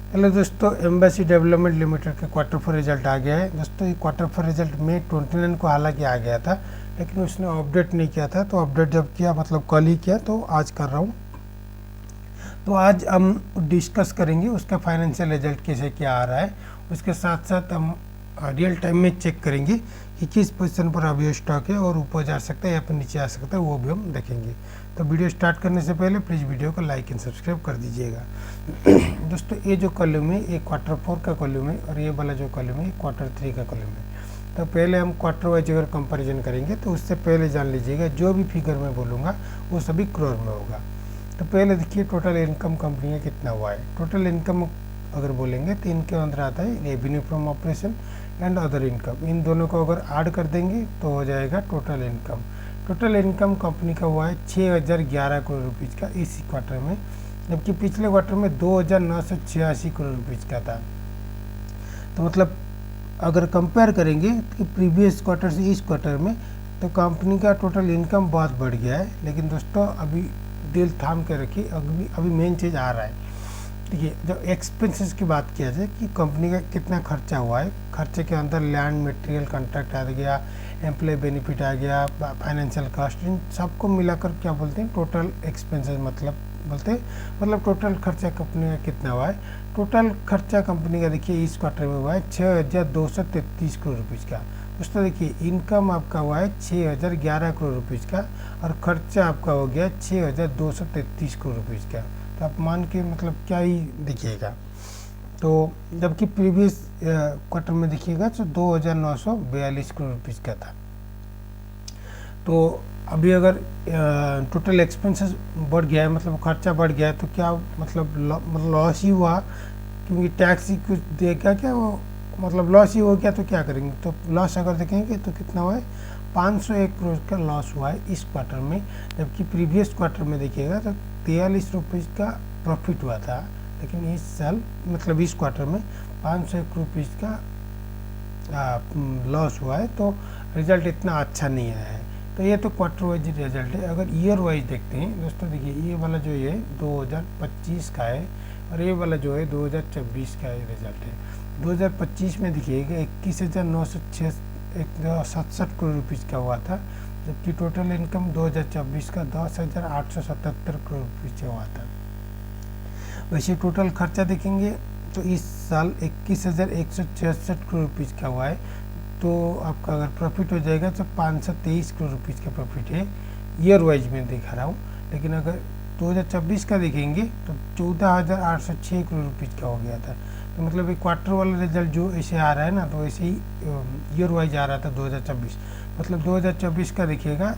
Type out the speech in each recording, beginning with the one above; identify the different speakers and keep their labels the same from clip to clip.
Speaker 1: Hello दोस्तों, embassy development limited का quarter four result आ गया है। दोस्तों ये क्वार्टर फोर रिजल्ट मई 29 को हालांकि आ गया था, लेकिन उसने अपडेट नहीं किया था। तो अपडेट जब किया, मतलब कल ही किया, तो आज कर रहा हूँ। तो आज हम डिस्कस करेंगे उसका फाइनेंशियल रिजल्ट कैसे क्या आ रहा है। उसके साथ साथ हम रियल टाइम में चेक करेंगे कि किस पोजीशन पर अभी स्टॉक है और ऊपर जा सकता है या फिर नीचे आ सकता है, वो भी हम देखेंगे। तो वीडियो स्टार्ट करने से पहले प्लीज़ वीडियो को लाइक एंड सब्सक्राइब कर दीजिएगा। दोस्तों ये जो कॉलम है ये क्वार्टर फोर का कॉलम है, और ये वाला जो कॉलम है क्वार्टर थ्री का कॉलम है। तो पहले हम क्वार्टर वाइज अगर कंपैरिजन करेंगे तो उससे पहले जान लीजिएगा जो भी फिगर मैं बोलूँगा वो सभी करोड़ में होगा। तो पहले देखिए टोटल इनकम कंपनी का कितना हुआ है। टोटल इनकम अगर बोलेंगे तो इनके अंदर आता है revenue from operation and other income. इन दोनों को अगर ऐड कर देंगे तो हो जाएगा total income. Total income company का हुआ है 6011 करोड़ रुपीज़ का इसी क्वार्टर में, जबकि पिछले क्वार्टर में 2986 करोड़ रुपीज़ का था। तो मतलब अगर कंपेयर करेंगे कि प्रीवियस क्वार्टर से इस क्वार्टर में, तो कंपनी का टोटल इनकम बहुत बढ़ गया है। लेकिन दोस्तों अभी दिल थाम के रखिए, अभी मेन चीज़ आ रहा है। देखिए जब एक्सपेंसेस की बात किया जाए कि कंपनी का कितना खर्चा हुआ है, खर्चे के अंदर लैंड मटेरियल कॉन्ट्रैक्ट आ गया, एम्प्लॉय बेनिफिट आ गया, फाइनेंशियल कॉस्ट, इन सबको मिलाकर क्या बोलते हैं टोटल एक्सपेंसेस मतलब टोटल खर्चा कंपनी का कितना हुआ है। टोटल खर्चा कंपनी का देखिए इस क्वार्टर में हुआ है 6233 करोड़ रुपीज़ का। दोस्तों देखिए इनकम आपका हुआ है 6011 करोड़ रुपीज़ का, और खर्चा आपका हो गया 6233 करोड़ रुपीज़ का। तो आप मान के मतलब क्या ही देखिएगा। तो जबकि प्रीवियस क्वार्टर में देखिएगा तो 2942 करोड़ रुपीज़ का था। तो अभी अगर टोटल एक्सपेंसेस बढ़ गया है, मतलब खर्चा बढ़ गया है, तो क्या मतलब लॉस ही हुआ, क्योंकि टैक्स ही कुछ देगा क्या, वो मतलब लॉस ही हो गया। तो क्या करेंगे, तो लॉस अगर देखेंगे तो कितना हुआ है 501 करोड़ का लॉस हुआ है इस क्वार्टर में। जबकि प्रीवियस क्वार्टर में देखिएगा तो 43 रुपीज़ का प्रॉफिट हुआ था। लेकिन इस साल मतलब इस क्वार्टर में 501 रुपीज़ का लॉस हुआ है। तो रिज़ल्ट इतना अच्छा नहीं आया है। तो ये तो क्वार्टर वाइज रिजल्ट है। अगर ईयर वाइज देखते हैं दोस्तों, देखिए ये वाला जो है 2025 का है, और ये वाला जो है 2024 का रिजल्ट है। 2025 में देखिएगा 21,967 करोड़ रुपीज़ का हुआ था, जबकि टोटल इनकम 2024 का 10,877 करोड़ रुपीज़ का हुआ था। वैसे टोटल खर्चा देखेंगे तो इस साल 21,166 करोड़ रुपीज़ का हुआ है। तो आपका अगर प्रॉफिट हो जाएगा तो 523 करोड़ रुपीज़ का प्रॉफिट है, ईयर वाइज में दिखा रहा हूँ। लेकिन अगर 2024 का देखेंगे तो 14,806 करोड़ रुपीज़ का हो गया था। तो मतलब एक क्वार्टर वाला रिजल्ट जो ऐसे आ रहा है ना, तो ऐसे ही ईयर वाइज आ रहा था 2024। मतलब 2024 का देखिएगा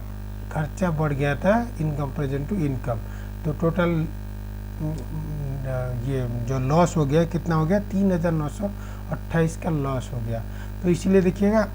Speaker 1: खर्चा बढ़ गया था इन कंपेरिजन टू इनकम। तो टोटल ये जो लॉस हो गया कितना हो गया 3,928 का लॉस हो गया। तो इसलिए देखिएगा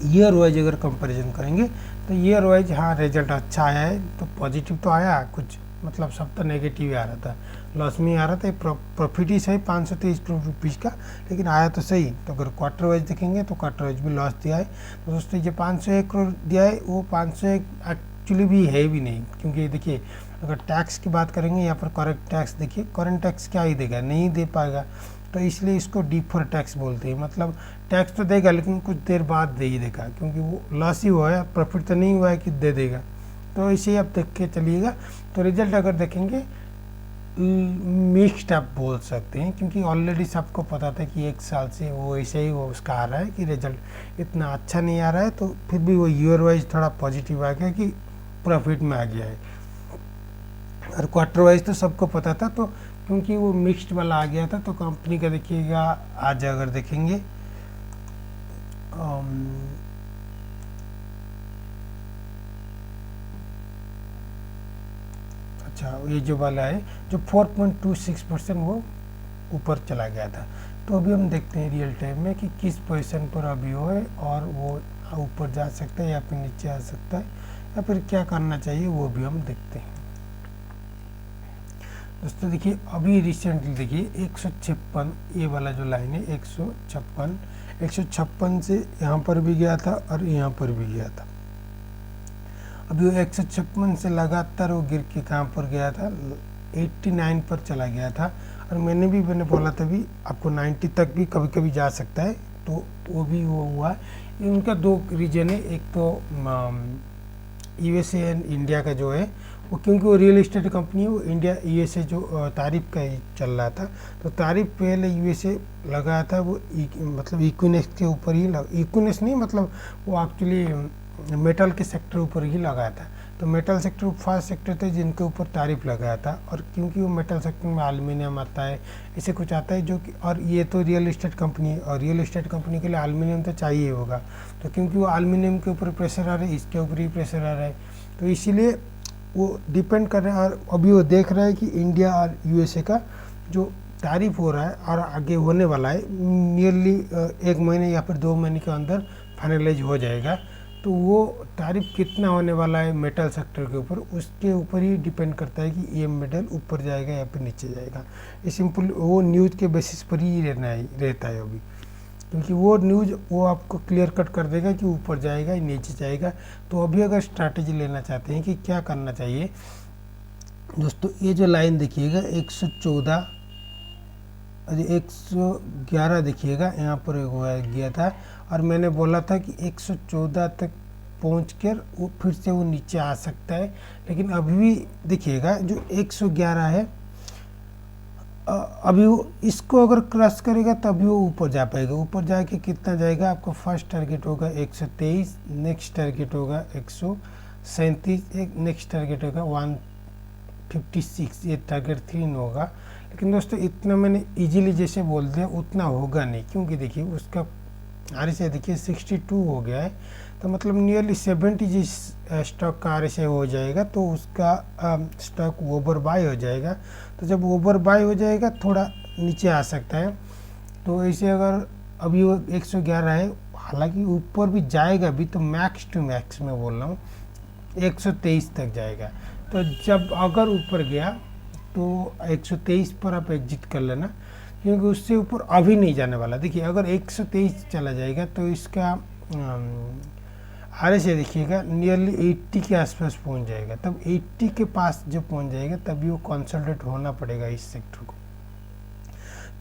Speaker 1: ईयर वाइज अगर कंपैरिजन करेंगे तो ईयर वाइज हाँ रिजल्ट अच्छा आया है। तो पॉजिटिव तो आया कुछ, मतलब सब तो नेगेटिव ही आ रहा था, लॉस में ही आ रहा था। प्रॉफिट ही सही 523 करोड़ रुपीज़ का, लेकिन आया तो सही। तो अगर क्वार्टर वाइज देखेंगे तो क्वार्टर वाइज भी लॉस दिया है। तो दोस्तों ये 501 करोड़ दिया है, वो 501 एक्चुअली भी है भी नहीं, क्योंकि देखिए अगर टैक्स की बात करेंगे यहाँ पर करेक्ट टैक्स देखिए, करंट टैक्स क्या ही देगा, नहीं दे पाएगा। तो इसलिए इसको डिफर टैक्स बोलते हैं। मतलब टैक्स तो देगा लेकिन कुछ देर बाद दे ही देगा, क्योंकि वो लॉस ही हुआ है, प्रॉफिट तो नहीं हुआ है कि दे देगा। तो इसे आप देख के चलिएगा। तो रिजल्ट अगर देखेंगे मिक्स्ड आप बोल सकते हैं, क्योंकि ऑलरेडी सबको पता था कि एक साल से वो ऐसे ही वो उसका आ रहा है कि रिजल्ट इतना अच्छा नहीं आ रहा है। तो फिर भी वो ईयर वाइज थोड़ा पॉजिटिव आ गया कि प्रॉफिट में आ गया है। और क्वार्टर वाइज तो सबको पता था, तो क्योंकि वो मिक्स्ड वाला आ गया था। तो कंपनी का देखिएगा आज अगर देखेंगे अच्छा ये जो वाला है जो 4.26% वो ऊपर चला गया था। तो अभी हम देखते हैं रियल टाइम में कि किस पोजीशन पर अभी वो है, और वो ऊपर जा सकता है या फिर नीचे आ सकता है, या फिर क्या करना चाहिए वो भी हम देखते हैं। दोस्तों देखिए अभी रिसेंटली देखिए 156 ये वाला जो लाइन है 156 से यहाँ पर भी गया था और यहाँ पर भी गया था। अभी वो 156 से लगातार वो गिर के कहाँ पर गया था 89 पर चला गया था। और मैंने बोला था भी आपको 90 तक भी कभी कभी जा सकता है, तो वो भी वो हुआ। इनका दो रीजन है, एक तो यूएसए एंड इंडिया का जो है वो, क्योंकि वो रियल इस्टेट कंपनी है, वो इंडिया यूएसए जो तारीफ का ही चल रहा था, तो तारीफ पहले यूएसए लगाया था, वो मतलब इक्विनेक्स के ऊपर ही इक्विनेक्स नहीं, मतलब वो एक्चुअली मेटल के सेक्टर ऊपर ही लगाया था। तो मेटल सेक्टर फर्स्ट सेक्टर थे जिनके ऊपर तारीफ लगाया था, और क्योंकि वो मेटल सेक्टर में एल्युमिनियम आता है, ऐसे कुछ आता है जो कि, और ये तो रियल इस्टेट कंपनी है, और रियल इस्टेट कंपनी के लिए एल्युमिनियम तो चाहिए होगा, तो क्योंकि वो एल्युमिनियम के ऊपर प्रेशर आ रहा है, इसके ऊपर ही प्रेशर आ रहा है, तो इसीलिए वो डिपेंड कर रहा है। और अभी वो देख रहा है कि इंडिया और यूएसए का जो तारीफ हो रहा है और आगे होने वाला है, नियरली 1 महीने या फिर 2 महीने के अंदर फाइनलाइज हो जाएगा। तो वो तारीफ कितना होने वाला है मेटल सेक्टर के ऊपर, उसके ऊपर ही डिपेंड करता है कि ये मेटल ऊपर जाएगा या फिर नीचे जाएगा। ये सिंपल वो न्यूज़ के बेसिस पर ही रहता है अभी, क्योंकि वो न्यूज़ वो आपको क्लियर कट कर देगा कि ऊपर जाएगा या नीचे जाएगा। तो अभी अगर स्ट्रैटेजी लेना चाहते हैं कि क्या करना चाहिए दोस्तों, ये जो लाइन देखिएगा 114 और 111 देखिएगा, यहाँ पर गया था, और मैंने बोला था कि 114 तक पहुँच कर वो फिर से वो नीचे आ सकता है। लेकिन अभी भी देखिएगा जो 111 है, अभी वो इसको अगर क्रॉस करेगा तभी वो ऊपर जा पाएगा। ऊपर जाके कितना जाएगा, आपका फर्स्ट टारगेट होगा 123, नेक्स्ट टारगेट होगा 137, एक नेक्स्ट टारगेट होगा 156, ये टारगेट 3 होगा। लेकिन दोस्तों इतना मैंने इजीली जैसे बोल दिया उतना होगा नहीं, क्योंकि देखिए उसका RSI देखिए 62 हो गया है, तो मतलब नियरली 70 जिस स्टॉक का RSI हो जाएगा तो उसका स्टॉक ओवर बाय हो जाएगा। तो जब ओवर बाय हो जाएगा थोड़ा नीचे आ सकता है। तो ऐसे अगर अभी वो 111 है, हालांकि ऊपर भी जाएगा भी, तो मैक्स टू मैक्स मैं बोल रहा हूँ 123 तक जाएगा। तो जब अगर ऊपर गया तो 123 पर आप एग्जिट कर लेना, क्योंकि उससे ऊपर अभी नहीं जाने वाला। देखिए अगर 123 चला जाएगा तो इसका RSI देखिएगा नियरली 80 के आसपास पहुंच जाएगा। तब 80 के पास जब पहुंच जाएगा तभी वो कंसोलिडेट होना पड़ेगा इस सेक्टर को।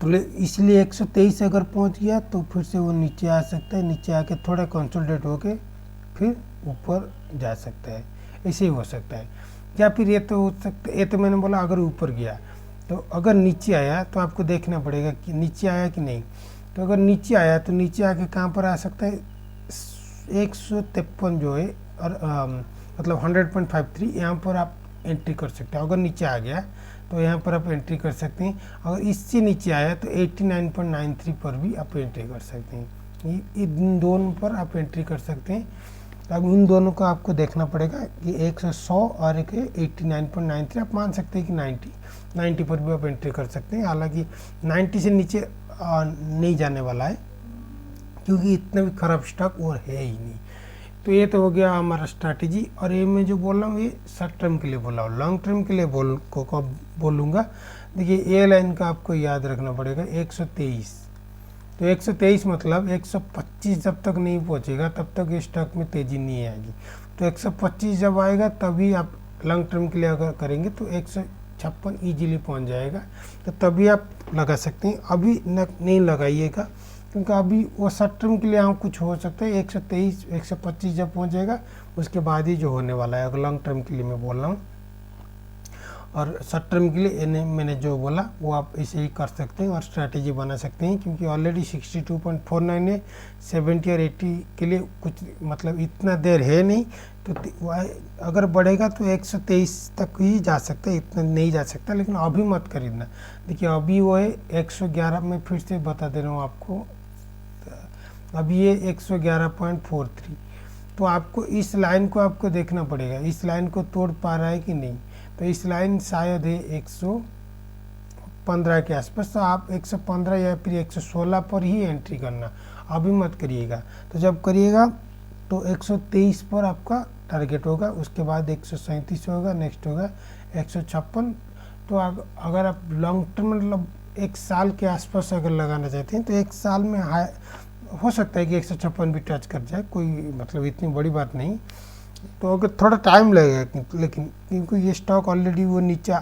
Speaker 1: तो इसलिए 123 अगर पहुंच गया तो फिर से वो नीचे आ सकता है, नीचे आके थोड़ा कंसोलिडेट होके फिर ऊपर जा सकता है, ऐसे ही हो सकता है। या फिर ये तो हो सकता है, ये तो मैंने बोला अगर ऊपर गया, तो अगर नीचे आया तो आपको देखना पड़ेगा कि नीचे आया कि नहीं। तो अगर नीचे आया तो नीचे आके कहाँ पर आ सकता है, 153 जो है, और मतलब 100.53 यहाँ पर आप एंट्री कर सकते हैं। अगर नीचे आ गया तो यहाँ पर आप एंट्री कर सकते हैं। अगर इससे नीचे आया तो 89.93 पर भी आप एंट्री कर सकते हैं। इन दोनों पर आप एंट्री कर सकते हैं। अब इन दोनों को आपको देखना पड़ेगा कि 100 और एक 89.93, आप मान सकते हैं कि 90 पर भी आप एंट्री कर सकते हैं। हालांकि 90 से नीचे नहीं जाने वाला है, क्योंकि इतना भी खराब स्टॉक और है ही नहीं। तो ये तो हो गया हमारा स्ट्रैटेजी। और ये मैं जो बोल रहा हूँ ये शॉर्ट टर्म के लिए बोल रहा हूँ, लॉन्ग टर्म के लिए बोलूँगा। देखिए ये लाइन का आपको याद रखना पड़ेगा 123। तो 123 मतलब 125 जब तक नहीं पहुँचेगा तब तक ये स्टॉक में तेज़ी नहीं आएगी। तो 125 जब आएगा तभी आप लॉन्ग टर्म के लिए अगर करेंगे तो 156 ईजीली पहुँच जाएगा, तो तभी आप लगा सकते हैं। अभी नहीं लगाइएगा, क्योंकि अभी वो शॉर्ट टर्म के लिए हम कुछ हो सकता है। 123 125 जब पहुंच जाएगा उसके बाद ही जो होने वाला है, अगर लॉन्ग टर्म के लिए मैं बोल रहा हूँ। और शॉर्ट टर्म के लिए मैंने जो बोला वो आप ऐसे ही कर सकते हैं और स्ट्रैटेजी बना सकते हैं, क्योंकि ऑलरेडी 62.49 है। 70 और 80 के लिए कुछ मतलब इतना देर है नहीं, तो अगर बढ़ेगा तो 123 तक ही जा सकता है, इतना नहीं जा सकता। लेकिन अभी मत खरीदना। देखिए अभी वो है 111 में, फिर से बता दे रहा हूँ आपको, अभी ये 111.43। तो आपको इस लाइन को आपको देखना पड़ेगा, इस लाइन को तोड़ पा रहा है कि नहीं। तो इस लाइन शायद है 115 के आसपास, तो आप 115 या फिर 116 पर ही एंट्री करना, अभी मत करिएगा। तो जब करिएगा तो 123 पर आपका टारगेट होगा, उसके बाद 137 होगा, नेक्स्ट होगा 156। तो अगर आप लॉन्ग टर्म मतलब 1 साल के आसपास अगर लगाना चाहते हैं तो 1 साल में हो सकता है कि 156 भी टच कर जाए, कोई मतलब इतनी बड़ी बात नहीं। तो अगर थोड़ा टाइम लगेगा, लेकिन क्योंकि ये स्टॉक ऑलरेडी वो नीचे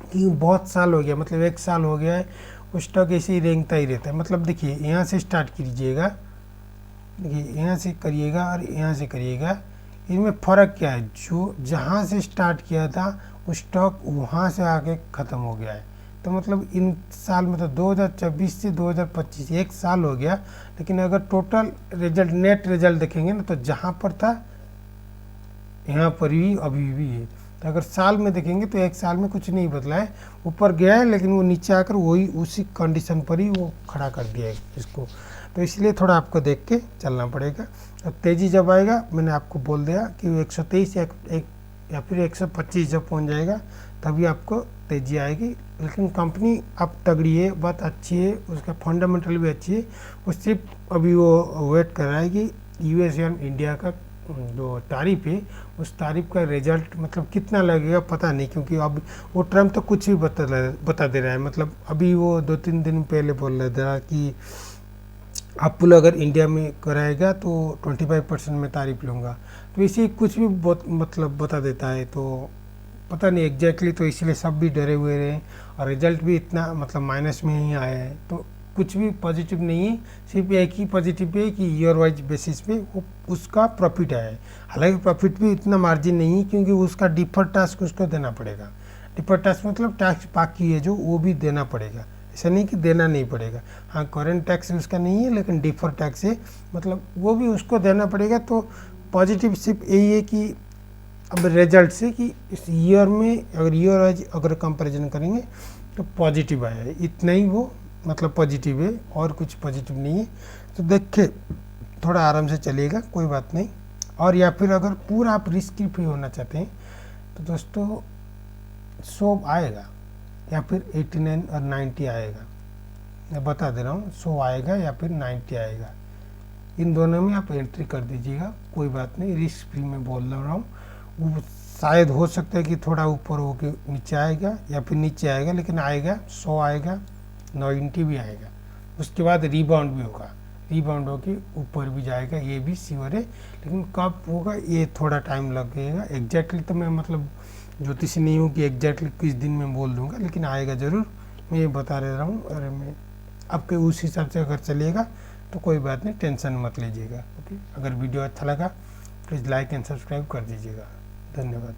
Speaker 1: कि बहुत साल हो गया, मतलब 1 साल हो गया है वो स्टॉक ऐसे ही रेंगता ही रहता है। मतलब देखिए यहाँ से स्टार्ट कीजिएगा, देखिए यहाँ से करिएगा और यहाँ से करिएगा, इनमें फ़र्क क्या है, जो जहाँ से स्टार्ट किया था वो स्टॉक वहाँ से आके ख़त्म हो गया है। तो मतलब इन साल में तो 2024 से 2025 1 साल हो गया, लेकिन अगर टोटल रिजल्ट नेट रिजल्ट देखेंगे ना तो जहाँ पर था यहाँ पर ही अभी भी है। तो अगर साल में देखेंगे तो 1 साल में कुछ नहीं बदला है, ऊपर गया है लेकिन वो नीचे आकर वही उसी कंडीशन पर ही वो खड़ा कर दिया है इसको। तो इसलिए थोड़ा आपको देख के चलना पड़ेगा। और तेज़ी जब आएगा, मैंने आपको बोल दिया कि वो 123 या फिर 125 जब पहुंच जाएगा तभी आपको तेज़ी आएगी। लेकिन कंपनी अब तगड़ी है, बहुत अच्छी है, उसका फंडामेंटल भी अच्छी है। वो सिर्फ अभी वो वेट कर रहा है कि यूएस या इंडिया का जो तारीफ है उस तारीफ का रिजल्ट मतलब कितना लगेगा पता नहीं, क्योंकि अब वो ट्रम्प तो कुछ भी बता दे रहा है। मतलब अभी वो 2-3 दिन पहले बोल रहा था कि एप्पल अगर इंडिया में कराएगा तो 25% में तारीफ लूँगा। तो इसी कुछ भी मतलब बता देता है, तो पता नहीं एग्जैक्टली। तो इसलिए सब भी डरे हुए रहे और रिजल्ट भी इतना मतलब माइनस में ही आया है। तो कुछ भी पॉजिटिव नहीं है, सिर्फ एक ही पॉजिटिव है कि ईयर वाइज बेसिस पे वो उसका प्रॉफिट आया है। हालांकि प्रॉफिट भी इतना मार्जिन नहीं है, क्योंकि उसका डिफर टैक्स उसको देना पड़ेगा। डिफर टैक्स मतलब टैक्स बाकी है जो वो भी देना पड़ेगा, ऐसा नहीं कि देना नहीं पड़ेगा। हाँ, करेंट टैक्स उसका नहीं है लेकिन डिफर टैक्स है, मतलब वो भी उसको देना पड़ेगा। तो पॉजिटिव सिर्फ यही है कि अब रिजल्ट से कि इस ईयर में अगर ईयर वाइज अगर कंपैरिजन करेंगे तो पॉजिटिव आया है, इतना ही वो मतलब पॉजिटिव है, और कुछ पॉजिटिव नहीं है। तो देख के थोड़ा आराम से चलिएगा, कोई बात नहीं। और या फिर अगर पूरा आप रिस्क फ्री होना चाहते हैं तो दोस्तों 100 आएगा या फिर 89 और 90 आएगा। मैं बता दे रहा हूँ, 100 आएगा या फिर 90 आएगा, इन दोनों में आप एंट्री कर दीजिएगा, कोई बात नहीं। रिस्क फ्री में बोल रहा हूँ, वो शायद हो सकता है कि थोड़ा ऊपर हो के नीचे आएगा या फिर नीचे आएगा, लेकिन आएगा 100 आएगा, 90 भी आएगा। उसके बाद रिबाउंड भी होगा, रिबाउंड होके ऊपर भी जाएगा, ये भी श्योर है। लेकिन कब होगा ये थोड़ा टाइम लगेगा। एग्जैक्टली तो मैं मतलब ज्योतिषी नहीं हूँ कि एग्जैक्टली किस दिन में बोल दूंगा, लेकिन आएगा ज़रूर, मैं ये बता रहा हूँ। और मैं आपके उस हिसाब से अगर चलिएगा तो कोई बात नहीं, टेंशन मत लीजिएगा। ओके, अगर वीडियो अच्छा लगा प्लीज़ लाइक एंड सब्सक्राइब कर दीजिएगा। धन्यवाद।